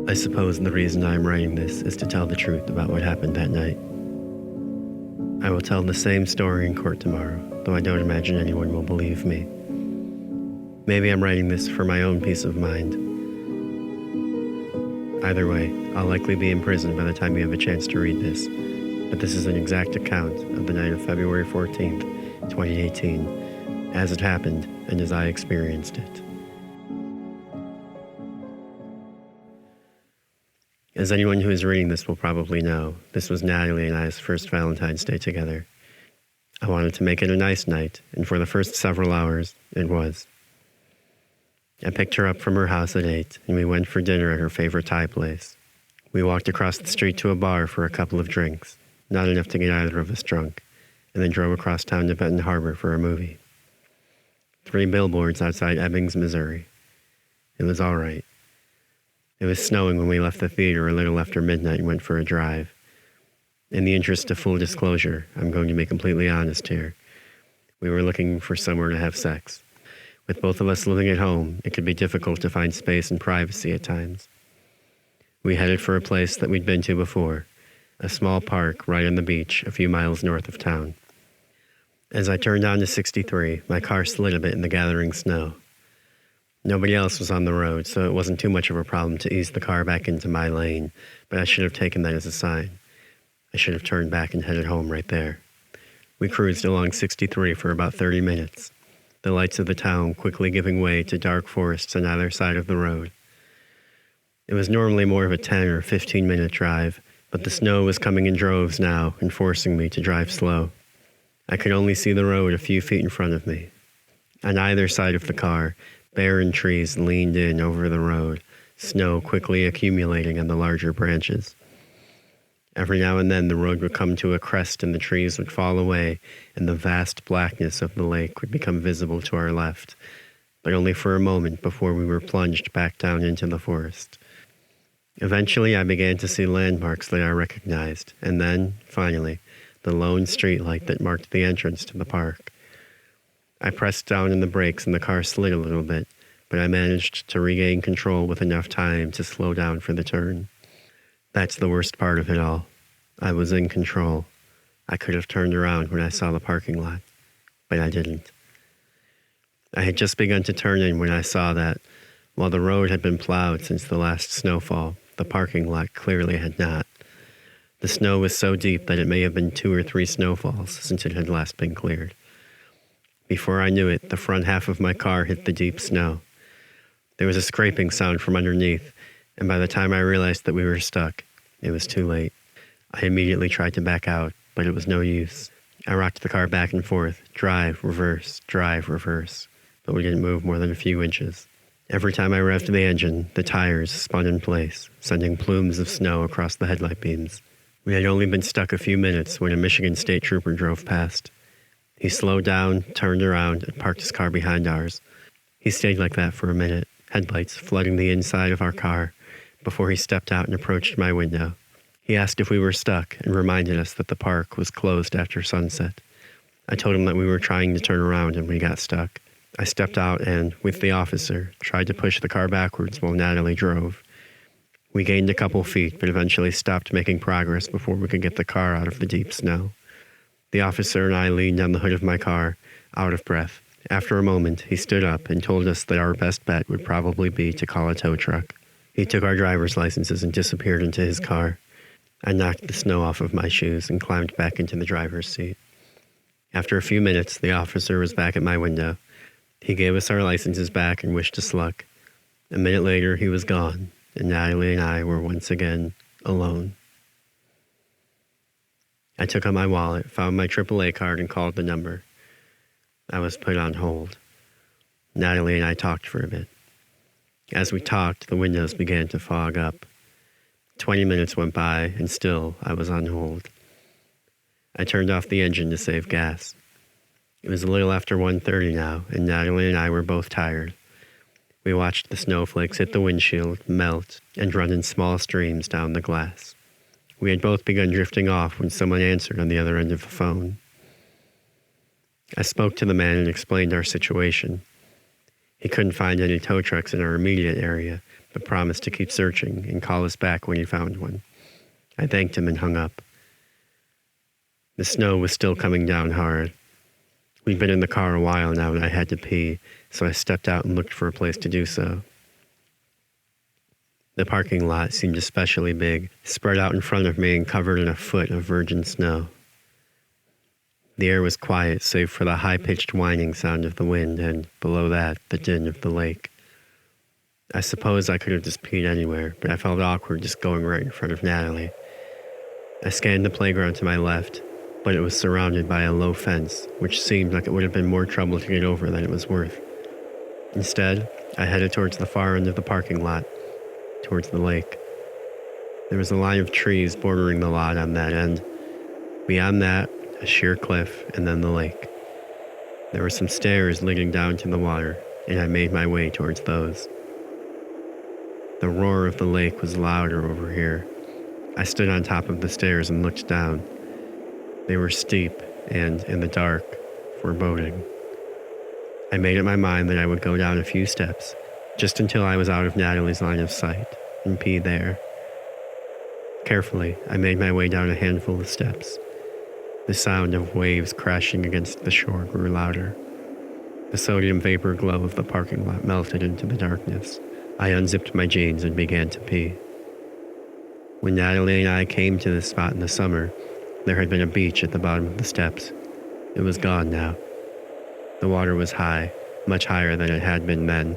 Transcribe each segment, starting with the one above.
I suppose the reason I'm writing this is to tell the truth about what happened that night. I will tell the same story in court tomorrow, though I don't imagine anyone will believe me. Maybe I'm writing this for my own peace of mind. Either way, I'll likely be in prison by the time you have a chance to read this, but this is an exact account of the night of February 14th, 2018, as it happened and as I experienced it. As anyone who is reading this will probably know, this was Natalie and I's first Valentine's Day together. I wanted to make it a nice night, and for the first several hours, it was. I picked her up from her house at 8, and we went for dinner at her favorite Thai place. We walked across the street to a bar for a couple of drinks, not enough to get either of us drunk, and then drove across town to Benton Harbor for a movie. 3 billboards outside Ebbings, Missouri. It was all right. It was snowing when we left the theater a little after midnight and went for a drive. In the interest of full disclosure, I'm going to be completely honest here. We were looking for somewhere to have sex. With both of us living at home, it could be difficult to find space and privacy at times. We headed for a place that we'd been to before, a small park right on the beach a few miles north of town. As I turned onto 63, my car slid a bit in the gathering snow. Nobody else was on the road, so it wasn't too much of a problem to ease the car back into my lane, but I should have taken that as a sign. I should have turned back and headed home right there. We cruised along 63 for about 30 minutes, the lights of the town quickly giving way to dark forests on either side of the road. It was normally more of a 10 or 15-minute drive, but the snow was coming in droves now and forcing me to drive slow. I could only see the road a few feet in front of me. On either side of the car, barren trees leaned in over the road, snow quickly accumulating on the larger branches. Every now and then the road would come to a crest and the trees would fall away and the vast blackness of the lake would become visible to our left, but only for a moment before we were plunged back down into the forest. Eventually I began to see landmarks that I recognized, and then, finally, the lone streetlight that marked the entrance to the park. I pressed down on the brakes and the car slid a little bit, but I managed to regain control with enough time to slow down for the turn. That's the worst part of it all. I was in control. I could have turned around when I saw the parking lot, but I didn't. I had just begun to turn in when I saw that, while the road had been plowed since the last snowfall, the parking lot clearly had not. The snow was so deep that it may have been 2 or 3 snowfalls since it had last been cleared. Before I knew it, the front half of my car hit the deep snow. There was a scraping sound from underneath, and by the time I realized that we were stuck, it was too late. I immediately tried to back out, but it was no use. I rocked the car back and forth, drive, reverse, but we didn't move more than a few inches. Every time I revved the engine, the tires spun in place, sending plumes of snow across the headlight beams. We had only been stuck a few minutes when a Michigan state trooper drove past. He slowed down, turned around, and parked his car behind ours. He stayed like that for a minute, headlights flooding the inside of our car, before he stepped out and approached my window. He asked if we were stuck and reminded us that the park was closed after sunset. I told him that we were trying to turn around and we got stuck. I stepped out and, with the officer, tried to push the car backwards while Natalie drove. We gained a couple feet, but eventually stopped making progress before we could get the car out of the deep snow. The officer and I leaned on the hood of my car, out of breath. After a moment, he stood up and told us that our best bet would probably be to call a tow truck. He took our driver's licenses and disappeared into his car. I knocked the snow off of my shoes and climbed back into the driver's seat. After a few minutes, the officer was back at my window. He gave us our licenses back and wished us luck. A minute later, he was gone, and Natalie and I were once again alone. I took out my wallet, found my AAA card, and called the number. I was put on hold. Natalie and I talked for a bit. As we talked, the windows began to fog up. 20 minutes went by, and still I was on hold. I turned off the engine to save gas. It was a little after 1:30 now, and Natalie and I were both tired. We watched the snowflakes hit the windshield, melt, and run in small streams down the glass. We had both begun drifting off when someone answered on the other end of the phone. I spoke to the man and explained our situation. He couldn't find any tow trucks in our immediate area, but promised to keep searching and call us back when he found one. I thanked him and hung up. The snow was still coming down hard. We'd been in the car a while now and I had to pee, so I stepped out and looked for a place to do so. The parking lot seemed especially big, spread out in front of me and covered in a foot of virgin snow. The air was quiet, save for the high-pitched whining sound of the wind and, below that, the din of the lake. I suppose I could have just peed anywhere, but I felt awkward just going right in front of Natalie. I scanned the playground to my left, but it was surrounded by a low fence, which seemed like it would have been more trouble to get over than it was worth. Instead, I headed towards the far end of the parking lot, towards the lake. There was a line of trees bordering the lot on that end. Beyond that, a sheer cliff, and then the lake. There were some stairs leading down to the water, and I made my way towards those. The roar of the lake was louder over here. I stood on top of the stairs and looked down. They were steep and, in the dark, foreboding. I made up my mind that I would go down a few steps, just until I was out of Natalie's line of sight, and pee there. Carefully, I made my way down a handful of steps. The sound of waves crashing against the shore grew louder. The sodium vapor glow of the parking lot melted into the darkness. I unzipped my jeans and began to pee. When Natalie and I came to this spot in the summer, there had been a beach at the bottom of the steps. It was gone now. The water was high, much higher than it had been then,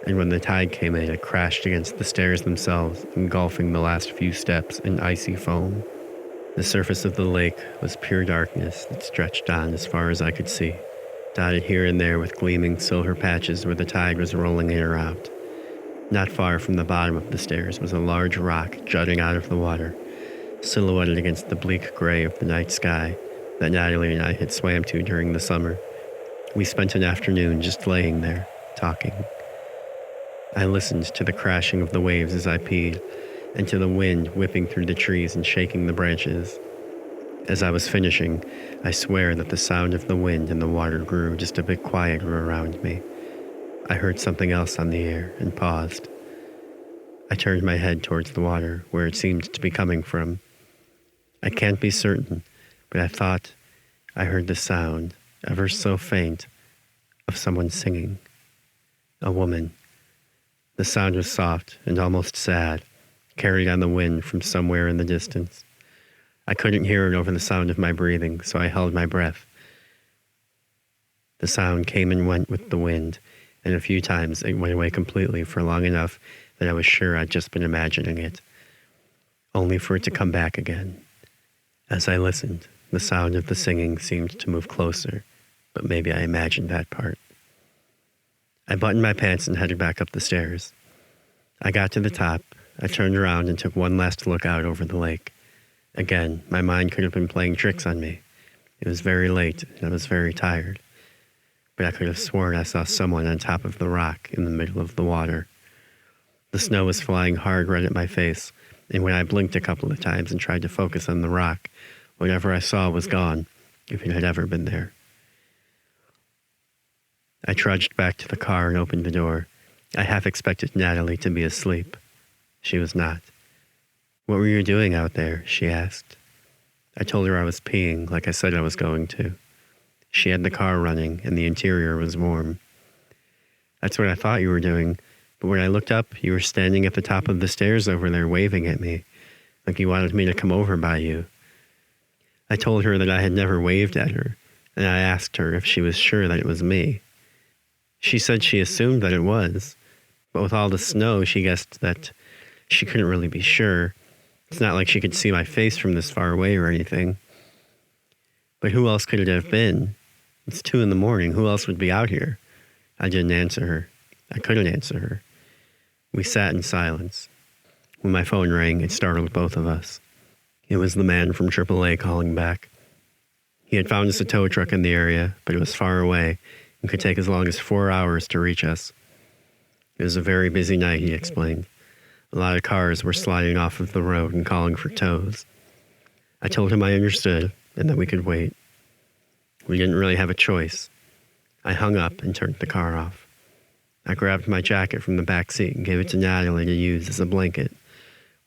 and when the tide came in, it crashed against the stairs themselves, engulfing the last few steps in icy foam. The surface of the lake was pure darkness that stretched on as far as I could see, dotted here and there with gleaming silver patches where the tide was rolling in or out. Not far from the bottom of the stairs was a large rock jutting out of the water, silhouetted against the bleak gray of the night sky that Natalie and I had swam to during the summer. We spent an afternoon just laying there, talking. I listened to the crashing of the waves as I peed, and to the wind whipping through the trees and shaking the branches. As I was finishing, I swear that the sound of the wind and the water grew just a bit quieter around me. I heard something else on the air and paused. I turned my head towards the water, where it seemed to be coming from. I can't be certain, but I thought I heard the sound, ever so faint, of someone singing. A woman. The sound was soft and almost sad, carried on the wind from somewhere in the distance. I couldn't hear it over the sound of my breathing, so I held my breath. The sound came and went with the wind, and a few times it went away completely for long enough that I was sure I'd just been imagining it, only for it to come back again. As I listened, the sound of the singing seemed to move closer, but maybe I imagined that part. I buttoned my pants and headed back up the stairs. I got to the top. I turned around and took one last look out over the lake. Again, my mind could have been playing tricks on me. It was very late, and I was very tired. But I could have sworn I saw someone on top of the rock in the middle of the water. The snow was flying hard right at my face, and when I blinked a couple of times and tried to focus on the rock, whatever I saw was gone, if it had ever been there. I trudged back to the car and opened the door. I half expected Natalie to be asleep. She was not. "What were you doing out there?" she asked. I told her I was peeing, like I said I was going to. She had the car running, and the interior was warm. "That's what I thought you were doing, but when I looked up, you were standing at the top of the stairs over there waving at me, like you wanted me to come over by you." I told her that I had never waved at her, and I asked her if she was sure that it was me. She said she assumed that it was, but with all the snow, she guessed that she couldn't really be sure. It's not like she could see my face from this far away or anything. But who else could it have been? It's 2 a.m. Who else would be out here? I didn't answer her. I couldn't answer her. We sat in silence. When my phone rang, it startled both of us. It was the man from AAA calling back. He had found us a tow truck in the area, but it was far away and could take as long as 4 hours to reach us. It was a very busy night, he explained. A lot of cars were sliding off of the road and calling for tows. I told him I understood and that we could wait. We didn't really have a choice. I hung up and turned the car off. I grabbed my jacket from the back seat and gave it to Natalie to use as a blanket.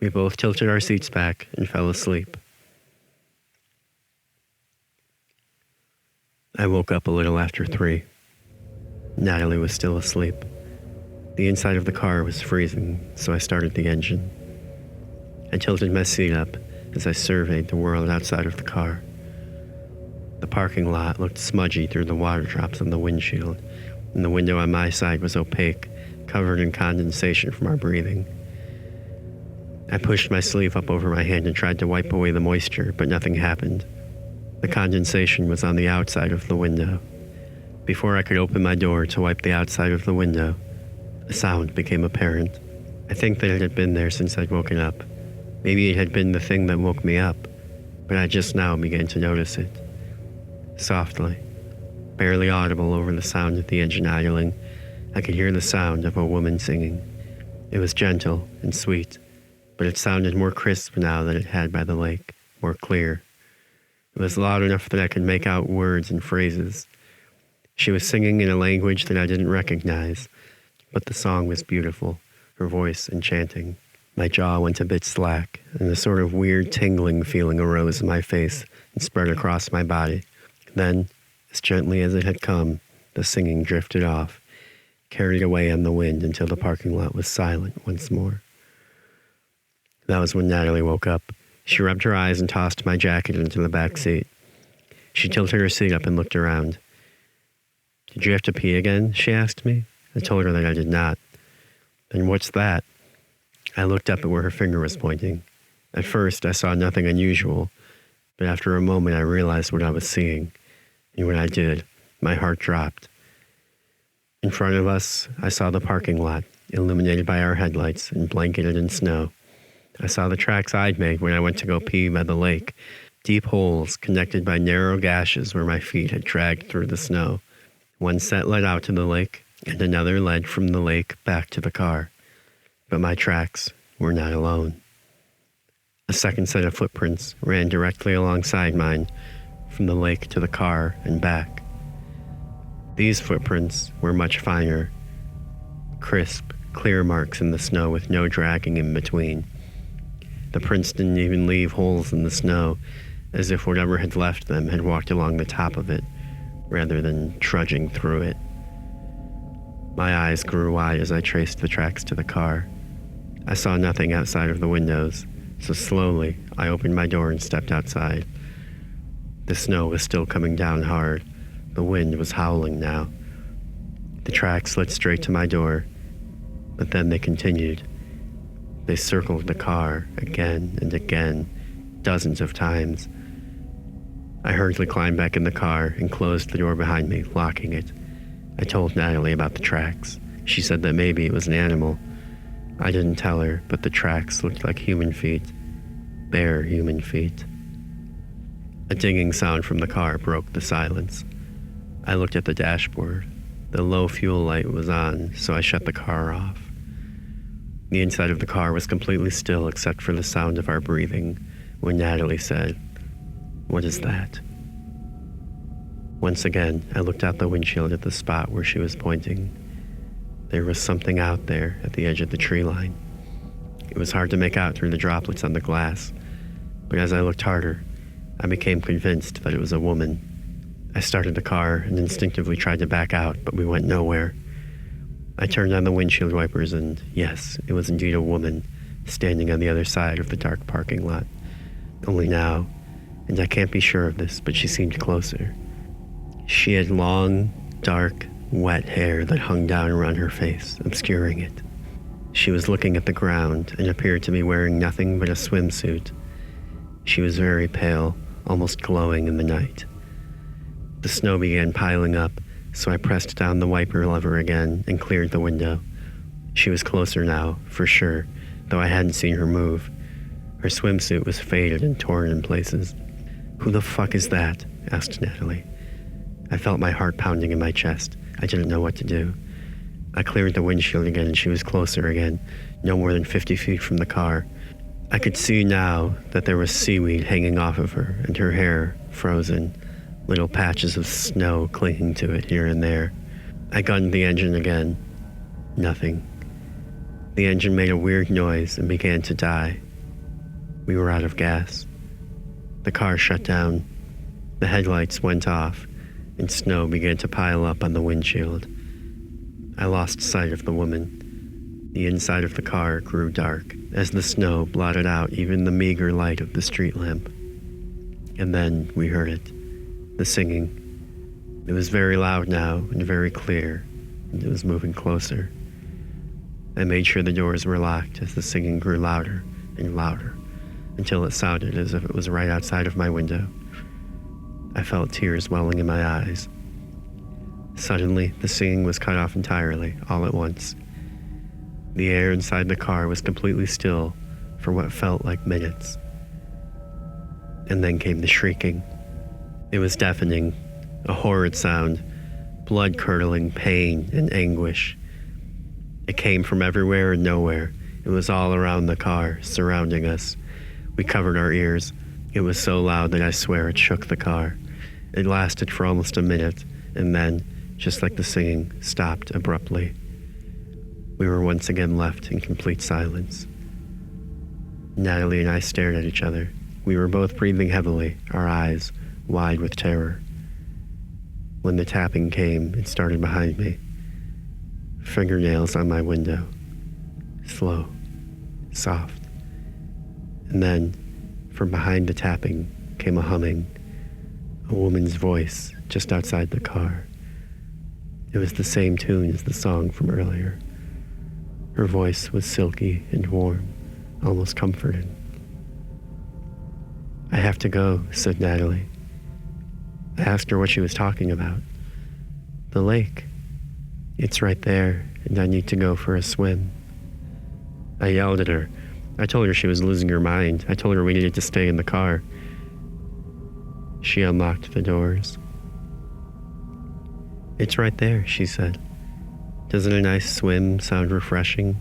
We both tilted our seats back and fell asleep. I woke up a little after 3. Natalie was still asleep. The inside of the car was freezing, so I started the engine. I tilted my seat up as I surveyed the world outside of the car. The parking lot looked smudgy through the water drops on the windshield, and the window on my side was opaque, covered in condensation from our breathing. I pushed my sleeve up over my hand and tried to wipe away the moisture, but nothing happened. The condensation was on the outside of the window. Before I could open my door to wipe the outside of the window, a sound became apparent. I think that it had been there since I'd woken up. Maybe it had been the thing that woke me up, but I just now began to notice it. Softly, barely audible over the sound of the engine idling, I could hear the sound of a woman singing. It was gentle and sweet, but it sounded more crisp now than it had by the lake, more clear. It was loud enough that I could make out words and phrases. She was singing in a language that I didn't recognize, but the song was beautiful, her voice enchanting. My jaw went a bit slack, and a sort of weird tingling feeling arose in my face and spread across my body. Then, as gently as it had come, the singing drifted off, carried away on the wind until the parking lot was silent once more. That was when Natalie woke up. She rubbed her eyes and tossed my jacket into the back seat. She tilted her seat up and looked around. "Did you have to pee again?" she asked me. I told her that I did not. "Then what's that?" I looked up at where her finger was pointing. At first, I saw nothing unusual, but after a moment I realized what I was seeing. And when I did, my heart dropped. In front of us, I saw the parking lot, illuminated by our headlights and blanketed in snow. I saw the tracks I'd made when I went to go pee by the lake, deep holes connected by narrow gashes where my feet had dragged through the snow. One set led out to the lake, and another led from the lake back to the car. But my tracks were not alone. A second set of footprints ran directly alongside mine, from the lake to the car and back. These footprints were much finer, crisp, clear marks in the snow with no dragging in between. The prints didn't even leave holes in the snow, as if whatever had left them had walked along the top of it, rather than trudging through it. My eyes grew wide as I traced the tracks to the car. I saw nothing outside of the windows, so slowly I opened my door and stepped outside. The snow was still coming down hard. The wind was howling now. The tracks led straight to my door, but then they continued. They circled the car again and again, dozens of times. I hurriedly climbed back in the car and closed the door behind me, locking it. I told Natalie about the tracks. She said that maybe it was an animal. I didn't tell her, but the tracks looked like human feet. Bare human feet. A dinging sound from the car broke the silence. I looked at the dashboard. The low fuel light was on, so I shut the car off. The inside of the car was completely still except for the sound of our breathing when Natalie said, "What is that?" Once again, I looked out the windshield at the spot where she was pointing. There was something out there at the edge of the tree line. It was hard to make out through the droplets on the glass, but as I looked harder, I became convinced that it was a woman. I started the car and instinctively tried to back out, but we went nowhere. I turned on the windshield wipers and, yes, it was indeed a woman standing on the other side of the dark parking lot. Only now, and I can't be sure of this, but she seemed closer. She had long, dark, wet hair that hung down around her face, obscuring it. She was looking at the ground and appeared to be wearing nothing but a swimsuit. She was very pale, almost glowing in the night. The snow began piling up, so I pressed down the wiper lever again and cleared the window. She was closer now, for sure, though I hadn't seen her move. Her swimsuit was faded and torn in places. "Who the fuck is that?" asked Natalie. I felt my heart pounding in my chest. I didn't know what to do. I cleared the windshield again and she was closer again, no more than 50 feet from the car. I could see now that there was seaweed hanging off of her and her hair frozen, little patches of snow clinging to it here and there. I gunned the engine again. Nothing. The engine made a weird noise and began to die. We were out of gas. The car shut down. The headlights went off, and snow began to pile up on the windshield. I lost sight of the woman. The inside of the car grew dark as the snow blotted out even the meager light of the street lamp. And then we heard it, the singing. It was very loud now and very clear, and it was moving closer. I made sure the doors were locked as the singing grew louder and louder until it sounded as if it was right outside of my window. I felt tears welling in my eyes. Suddenly, the singing was cut off entirely, all at once. The air inside the car was completely still for what felt like minutes. And then came the shrieking. It was deafening, a horrid sound, blood-curdling pain and anguish. It came from everywhere and nowhere. It was all around the car, surrounding us. We covered our ears. It was so loud that I swear it shook the car. It lasted for almost a minute, and then, just like the singing, stopped abruptly. We were once again left in complete silence. Natalie and I stared at each other. We were both breathing heavily, our eyes wide with terror. When the tapping came, it started behind me. Fingernails on my window. Slow, soft. And then, from behind the tapping, came a humming. A woman's voice just outside the car. It was the same tune as the song from earlier. Her voice was silky and warm, almost comforting. "I have to go," said Natalie. I asked her what she was talking about. "The lake. It's right there, and I need to go for a swim." I yelled at her. I told her she was losing her mind. I told her we needed to stay in the car. She unlocked the doors. "It's right there," she said. "Doesn't a nice swim sound refreshing?"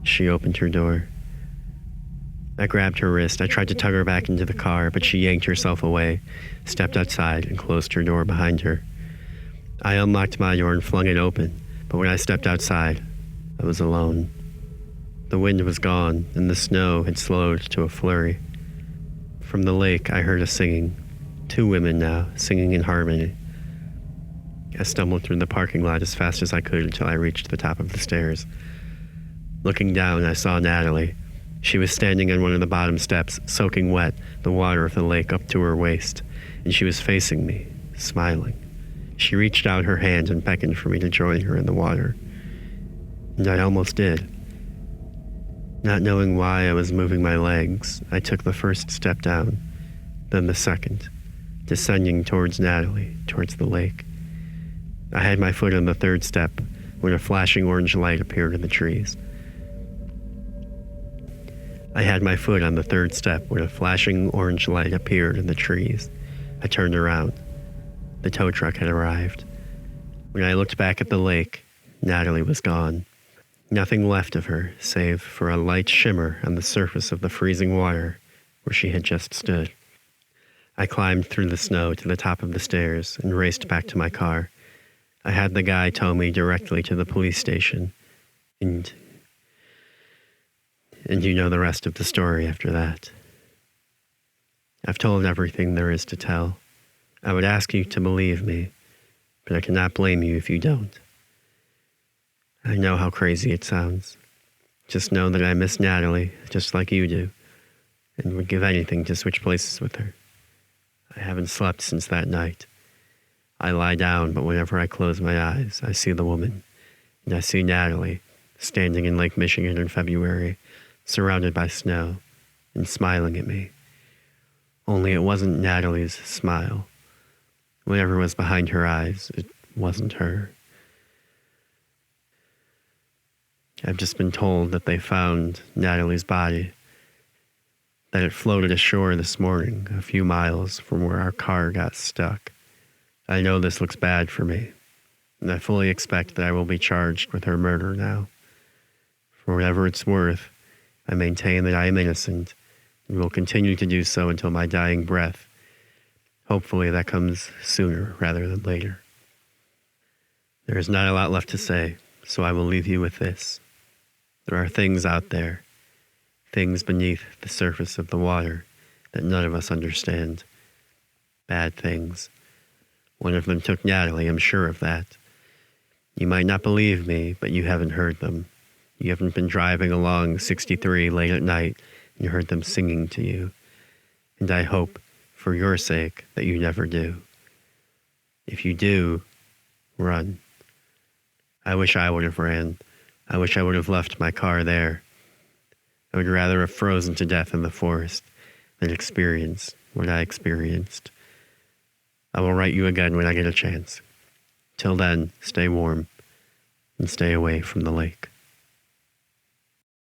She opened her door. I grabbed her wrist. I tried to tug her back into the car, but she yanked herself away, stepped outside, and closed her door behind her. I unlocked my door and flung it open, but when I stepped outside, I was alone. The wind was gone, and the snow had slowed to a flurry. From the lake, I heard a singing. 2 women now, singing in harmony. I stumbled through the parking lot as fast as I could until I reached the top of the stairs. Looking down, I saw Natalie. She was standing on one of the bottom steps, soaking wet, the water of the lake up to her waist, and she was facing me, smiling. She reached out her hand and beckoned for me to join her in the water. And I almost did. Not knowing why I was moving my legs, I took the first step down, then the second, descending towards Natalie, towards the lake. I had my foot on the third step when a flashing orange light appeared in the trees. I had my foot on the third step when a flashing orange light appeared in the trees. I turned around. The tow truck had arrived. When I looked back at the lake, Natalie was gone. Nothing left of her, save for a light shimmer on the surface of the freezing water where she had just stood. I climbed through the snow to the top of the stairs and raced back to my car. I had the guy tow me directly to the police station, and you know the rest of the story after that. I've told everything there is to tell. I would ask you to believe me, but I cannot blame you if you don't. I know how crazy it sounds. Just know that I miss Natalie, just like you do, and would give anything to switch places with her. I haven't slept since that night. I lie down, but whenever I close my eyes, I see the woman, and I see Natalie standing in Lake Michigan in February, surrounded by snow, and smiling at me. Only it wasn't Natalie's smile. Whatever was behind her eyes, it wasn't her. I've just been told that they found Natalie's body, that it floated ashore this morning, a few miles from where our car got stuck. I know this looks bad for me, and I fully expect that I will be charged with her murder now. For whatever it's worth, I maintain that I am innocent, and will continue to do so until my dying breath. Hopefully that comes sooner rather than later. There is not a lot left to say, so I will leave you with this. There are things out there, things beneath the surface of the water that none of us understand. Bad things. One of them took Natalie, I'm sure of that. You might not believe me, but you haven't heard them. You haven't been driving along 63 late at night and you heard them singing to you. And I hope, for your sake, that you never do. If you do, run. I wish I would have ran. I wish I would have left my car there. I would rather have frozen to death in the forest than experience what I experienced. I will write you again when I get a chance. Till then, stay warm and stay away from the lake.